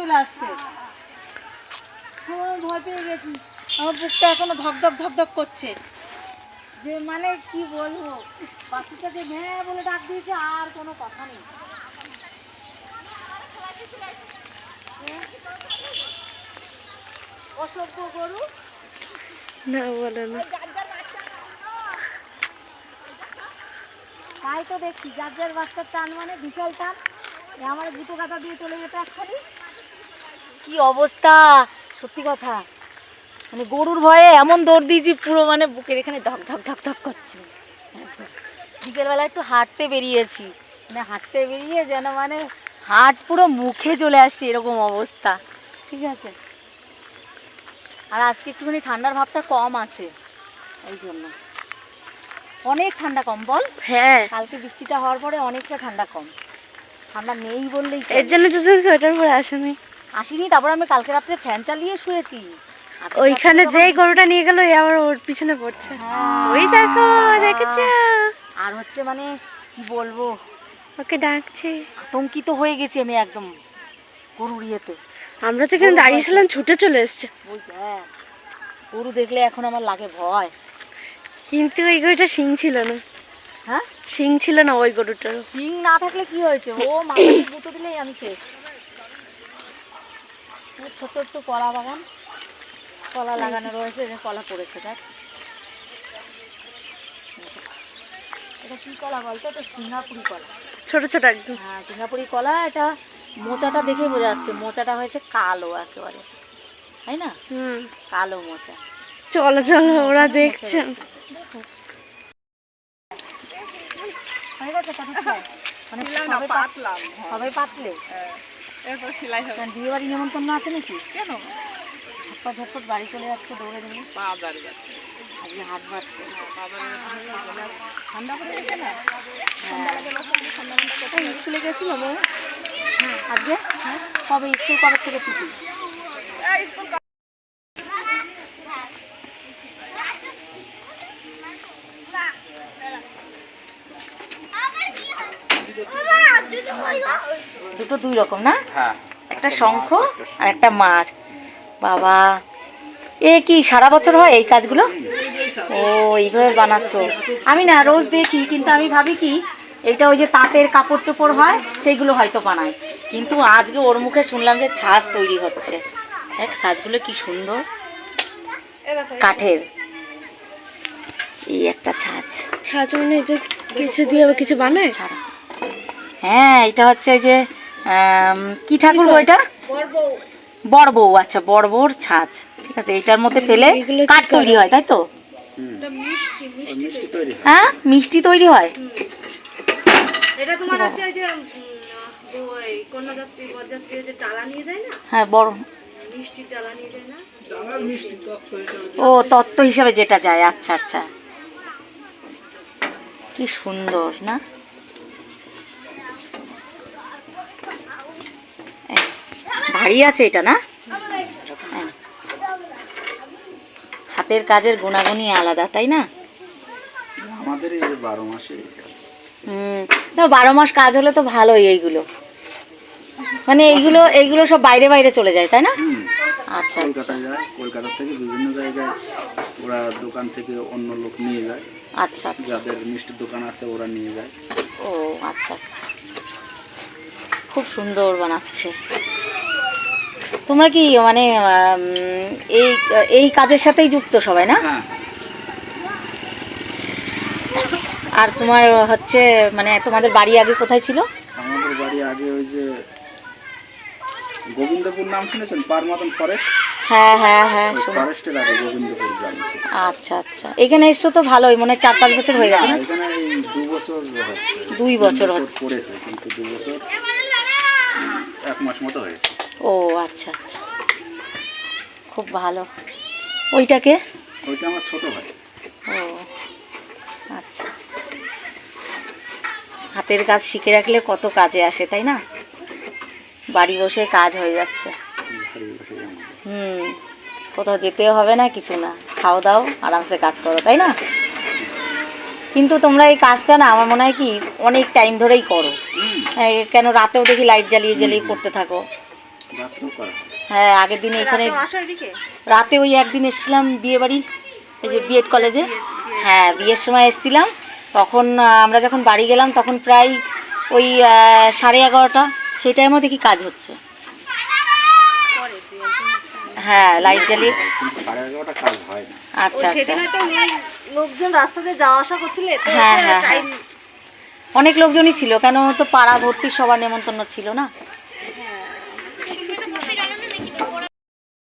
চলে আসছে। ভয় পেয়ে গেছি, আমার বুকটা এখনো ধকধক ধকধক করছে। যে মানে কি বলবো, বাচ্চাটাকে হ্যাঁ বলে ডাক দিয়েছে, আর কোনো কথা নেই। অসভ্য গরু না বলে না, তাই তো দেখছি যার যার বাচ্চার টান মানে বিশাল টান। আমার জুতো কাটা দিয়ে চলে যেতে একখানি, কি অবস্থা সত্যি কথা। মানে গরুর ভয়ে এমন দৌড় দিয়েছি পুরো মানে বুকের এখানে ধক ধক ধক ধক করছে। বিকেলবেলা একটু হাঁটতে বেরিয়েছি, মানে হাঁটতে বেরিয়ে যেন মানে হাট পুরো মুখে চলে আসছে এরকম অবস্থা। ঠিক আছে, আর আজকে একটুখানি ঠান্ডার ভাবটা কম আছে, এই জন্য অনেক ঠান্ডা কম। বল হ্যাঁ কালকে বৃষ্টিটা হওয়ার পরে অনেকটা ঠান্ডা কম, ঠান্ডা নেই বললেই চলে। এর জন্য তো তুমি সোয়েটার পরে আসেনি। আসিনি, তারপর আমি কালকে রাত্রে ফ্যান চালিয়ে শুয়েছি। ওইখানে যেই গরুটা নিয়ে গেল আবার ওর পিছনে পড়ছে। ওই দেখো, দেখেছো? আর হচ্ছে মানে কি বলবো, ওকে ডাকছে। আতঙ্কিত হয়ে গেছি আমি একদম গরুর ইয়েতে। আমরা তো এখানে দাঁড়িয়েছিলাম, ছুটে চলে এসছে। ওই দেখ, গরু দেখলে এখন আমার লাগে ভয়। কিন্তু ওই গরুটা শিং ছিল না। হ্যাঁ, শিং ছিল না ওই গরুটার। শিং না থাকলে কি হয়েছে, ও মাথায় গুঁতো দিলেই আমি শেষ। ছোট্ট একটু কলা বাগান, কলা লাগানো রয়েছে, কলা পড়েছে। দেখ এটা কি কলা বলতো, এটা সিঙ্গাপুরি কলা, ছোট ছোট একদম। হ্যাঁ সিঙ্গাপুরি কলা। এটা মোচাটা দেখে বোঝা যাচ্ছে, মোচাটা হয়েছে কালো একেবারে, তাই না? কালো মোচা। চলো চলো, ওরা দেখছে। সবাই পাতলে বিয়ে বাড়ি নেমন্তন্ন আছে নাকি? কেন ঝটপট ঝটপট বাড়ি চলে যাচ্ছে দৌড়ে দৌড়ে। আজকে হাট বাড়ছে, ঠান্ডা পড়ে গেছে না? স্কুলে গেছিল আজকে? কবে স্কুল, কবে থেকে ছুটি? দুটো দুই রকম না? একটা শঙ্খ আর একটা মাছ। বাবা, এ কি সারা বছর হয় এই কাজগুলো? ও এইভাবে বানাচ্ছো? আমি না রোজ দেখি, কিন্তু আমি ভাবি কি এইটা ওই যে তাঁতের কাপড় চোপড় হয় সেইগুলো হয়তো বানায়, কিন্তু আজকে ওর মুখে শুনলাম যে ছাঁচ তৈরি হচ্ছে। দেখ ছাঁচগুলো কি সুন্দর, কাঠের। এই একটা ছাঁচ, ছাঁচ মানে যে কিছু দিয়ে কিছু বানায় ছাড়া। হ্যাঁ, এটা হচ্ছে এই যে কি ঠাকুর ওইটা? বড় বউ। আচ্ছা, বড় বউর ছাঁচ। ঠিক আছে, এইটার মধ্যে ফেলে কাঠ তৈরি হয়, তাই তো? হ্যাঁ, মিষ্টি তৈরি হয়। এটা তোমার হচ্ছে ওই যে ওই কন্যাযাত্রী বরযাত্রী যে ডালা নিয়ে যায় না? হ্যাঁ, বড় মিষ্টির ডালা নিয়ে যায় না? ও তত্ত্ব হিসাবে যেটা যায়। আচ্ছা আচ্ছা, কি সুন্দর না? ভারী আছে এটা না? হ্যাঁ। হাতের কাজের গুণাগুণই আলাদা, তাই না? আমাদের এই 12 মাসে না 12 মাস কাজ হলে তো ভালোই। এইগুলো মানে এইগুলো সব বাইরে বাইরে চলে যায়, তাই না? আচ্ছা আচ্ছা, কলকাতা থেকে বিভিন্ন জায়গায় ওরা দোকান থেকে অন্য লোক নিয়ে যায়। আচ্ছা আচ্ছা, যাদের মিষ্টির দোকান আছে ওরা নিয়ে যায়। ও আচ্ছা আচ্ছা, খুব সুন্দর বানাচ্ছে। তোমরা কি মানে এই এই কাজের সাথেই যুক্ত সবাই না? হ্যাঁ, আর তোমার হচ্ছে মানে তোমাদের বাড়ি আগে কোথায় ছিল? আমাদের বাড়ি আগে ওই যে গোবিন্দপুর নাম শুনেছেন? পারমাদন ফরেস্ট। হ্যাঁ হ্যাঁ হ্যাঁ, ফরেস্টের আগে গোবিন্দপুর গ্রাম ছিল। আচ্ছা আচ্ছা, এখানে এসছো তো ভালোই, মনে হয় 4-5 বছর হয়ে গেছে না? এখানে এই 2 বছর হচ্ছে। 2 বছর হচ্ছে পড়েছে, কিন্তু 2 বছর 1 মাস মতো হয়েছে। ও আচ্ছা আচ্ছা, খুব ভালো। ওইটাকে? ওইটা আমার ছোট ভাই। ও আচ্ছা, হাতের কাজ শিখে রাখলে কত কাজে আসে, তাই না? বাড়ি বসে কাজ হয়ে যাচ্ছে। কোথাও যেতেও হবে না, কিছু না, খাও দাও আরামসে কাজ করো, তাই না? কিন্তু তোমরা এই কাজটা না আমার মনে হয় কি অনেক টাইম ধরেই করো। কেন রাতেও দেখি লাইট জ্বালিয়ে জ্বালিয়ে করতে থাকো। রাত্রেও করা হয়। হ্যাঁ আগের দিন এখানে রাতেও আসো এদিকে? রাতে ওই একদিন এসেছিলাম বিয়ে বাড়ি, এই যে বিএড কলেজে, হ্যাঁ বিয়ের সময় এসেছিলাম। তখন আমরা যখন বাড়ি গেলাম তখন প্রায় ওই 11:30 সেই টাইমও দেখি কাজ হচ্ছে। পরে দুই একদিন হচ্ছে। হ্যাঁ লাইট জ্বালিয়ে। কিন্তু 11:30 কাজ হয় না। আচ্ছা আচ্ছা, সেদিন হয়তো লোকজন রাস্তাতে যাওয়া আসা করছিল, তো হ্যাঁ, হ্যাঁ, টাইম অনেক লোকজনই ছিল, কেন তো পাড়া ভর্তি সবার নেমন্তন্ন ছিল না।